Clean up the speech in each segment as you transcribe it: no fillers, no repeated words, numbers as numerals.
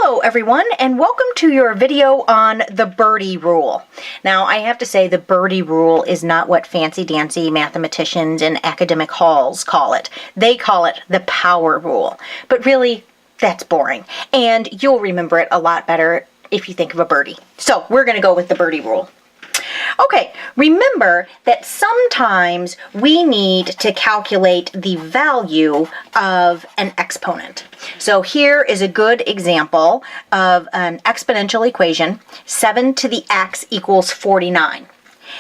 Hello everyone, and welcome to your video on the Birdie Rule. Now I have to say the Birdie Rule is not what fancy-dancy mathematicians in academic halls call it. They call it the power rule. But really, that's boring. And you'll remember it a lot better if you think of a birdie. So we're going to go with the Birdie Rule. Okay, remember that sometimes we need to calculate the value of an exponent. So here is a good example of an exponential equation, 7 to the x equals 49.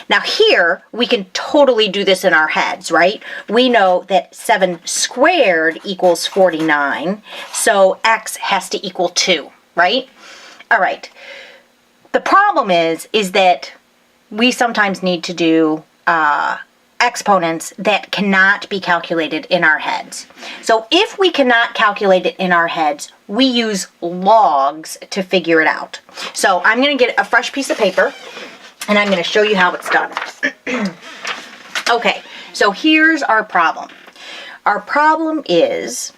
Now here, we can totally do this in our heads, right? We know that 7 squared equals 49, so x has to equal 2, right? All right. The problem is that we sometimes need to do exponents that cannot be calculated in our heads. So if we cannot calculate it in our heads, we use logs to figure it out. So I'm going to get a fresh piece of paper and I'm going to show you how it's done. Okay, so here's our problem. Our problem is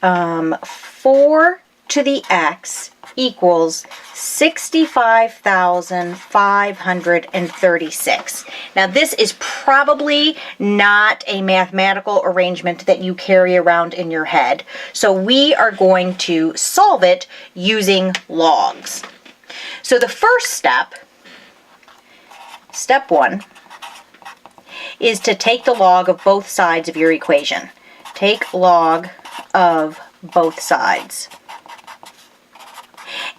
4 to the x equals 65,536. Now this is probably not a mathematical arrangement that you carry around in your head. So we are going to solve it using logs. So the first step, step 1, is to take the log of both sides of your equation. Take log of both sides.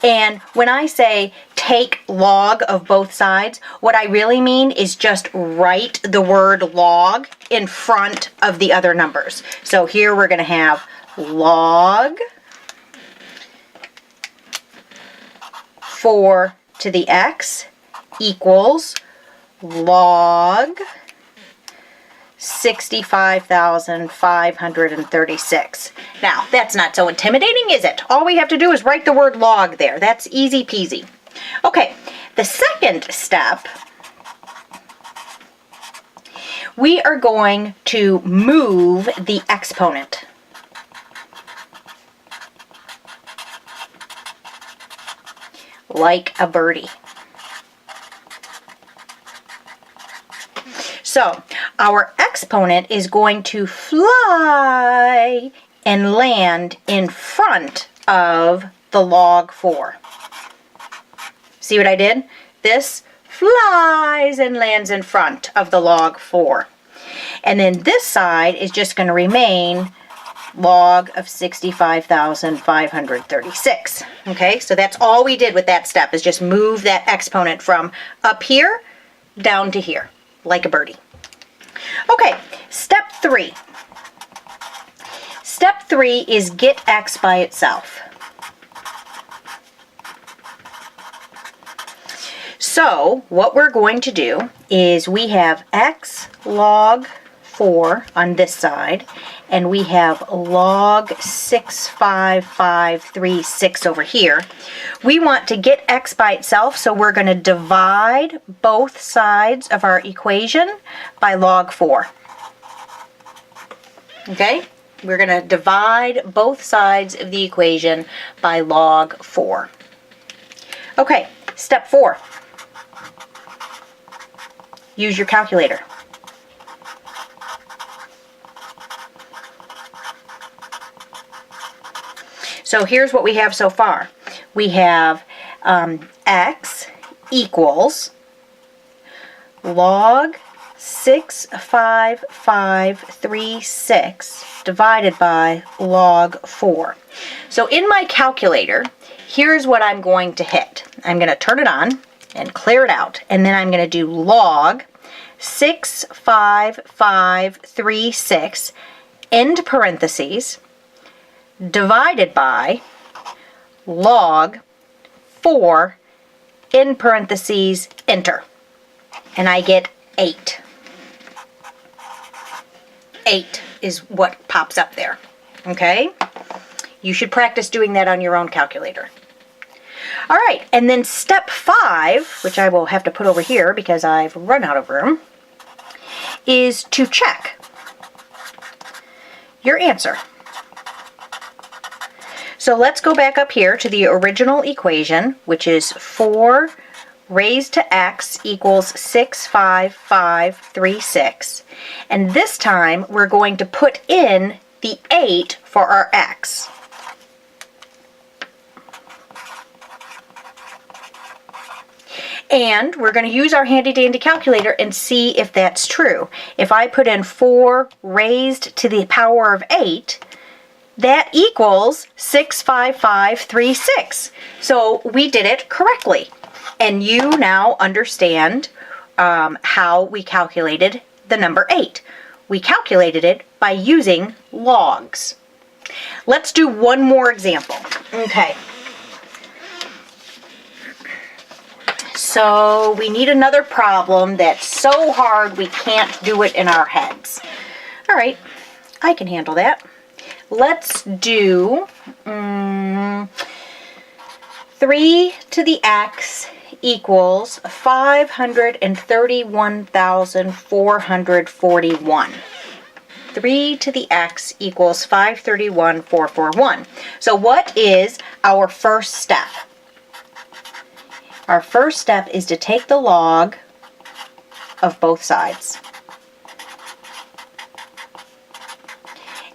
And when I say take log of both sides, what I really mean is just write the word log in front of the other numbers. So here we're going to have log 4 to the x equals log 65,536. Now, that's not so intimidating, is it? All we have to do is write the word log there. That's easy peasy. Okay, the second step, we are going to move the exponent. Like a birdie. So, our exponent is going to fly and land in front of the log 4. See what I did? This flies and lands in front of the log 4. And then this side is just going to remain log of 65,536. Okay, so that's all we did with that step, is just move that exponent from up here down to here, like a birdie. Okay, step 3. Step 3 is get x by itself. So what we're going to do is we have x log 4 on this side, and we have log 65536 over here. We want to get x by itself, so we're going to divide both sides of our equation by log 4. Okay? We're going to divide both sides of the equation by log 4. Okay, step 4. Use your calculator. So here's what we have so far. We have x equals log 65536 divided by log 4. So in my calculator, here's what I'm going to hit. I'm going to turn it on and clear it out, and then I'm going to do log 65536 end parentheses divided by log 4 in parentheses enter, and I get 8. 8 is what pops up there. Okay? You should practice doing that on your own calculator. All right, and then step 5, which I will have to put over here because I've run out of room, is to check your answer. So let's go back up here to the original equation, which is 4 raised to x equals 65536. And this time we're going to put in the 8 for our x. And we're going to use our handy dandy calculator and see if that's true. If I put in 4 raised to the power of 8, that equals 65536. So we did it correctly. And you now understand how we calculated the number 8. We calculated it by using logs. Let's do one more example. Okay. So we need another problem that's so hard we can't do it in our heads. All right, I can handle that. Let's do 3 to the x equals 531,441. 3 to the x equals 531,441. So what is our first step? Our first step is to take the log of both sides.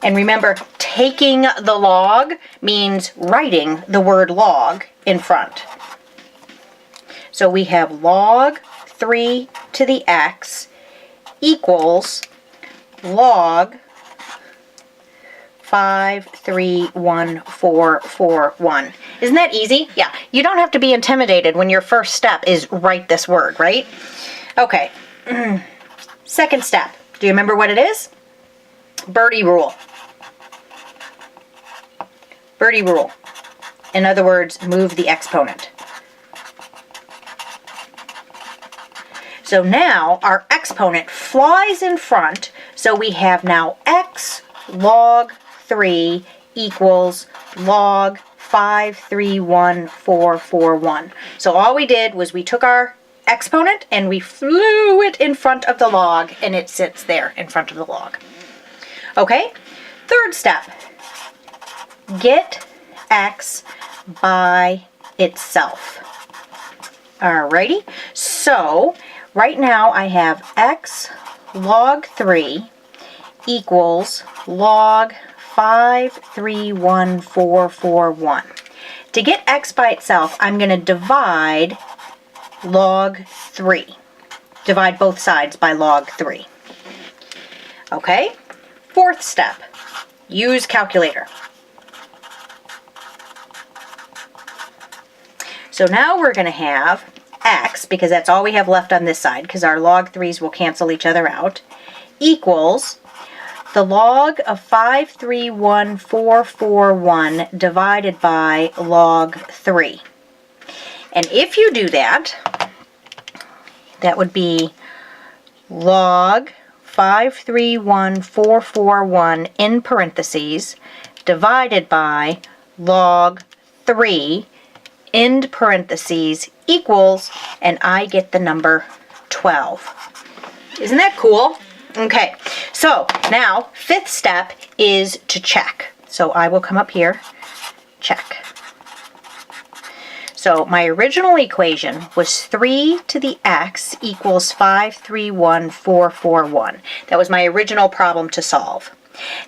And remember, taking the log means writing the word log in front. So we have log 3 to the x equals log 531,441. Isn't that easy? Yeah, you don't have to be intimidated when your first step is write this word, right? Okay, second step. Do you remember what it is? Birdie rule. Birdie rule. In other words, move the exponent. So now our exponent flies in front, so we have now x log 3 equals log 531,441. So all we did was we took our exponent and we flew it in front of the log, and it sits there in front of the log. Okay, third step. Get x by itself. Alrighty, so right now I have x log 3 equals log 531,441. To get x by itself, I'm going to divide log 3. Divide both sides by log 3. Okay? Fourth step. Use calculator. So now we're going to have x, because that's all we have left on this side, because our log 3's will cancel each other out, equals the log of 531,441 divided by log 3. And if you do that, that would be log 531,441 in parentheses divided by log 3 end parentheses equals, and I get the number 12. Isn't that cool? Okay, so now fifth step is to check. So I will come up here, check. So my original equation was 3 to the x equals 531,441. That was my original problem to solve.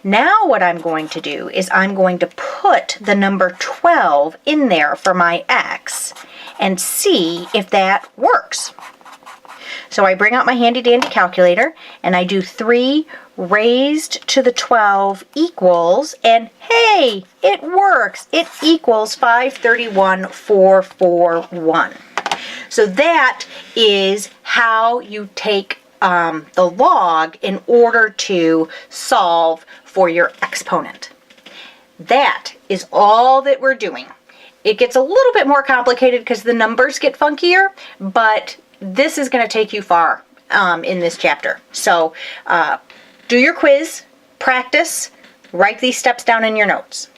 Now what I'm going to do is I'm going to put the number 12 in there for my x and see if that works. So I bring out my handy dandy calculator and I do 3 raised to the 12 equals, and hey, it works. It equals 531,441. So that is how you take the log in order to solve for your exponent. That is all that we're doing. It gets a little bit more complicated because the numbers get funkier, but this is going to take you far in this chapter. So do your quiz, practice, write these steps down in your notes.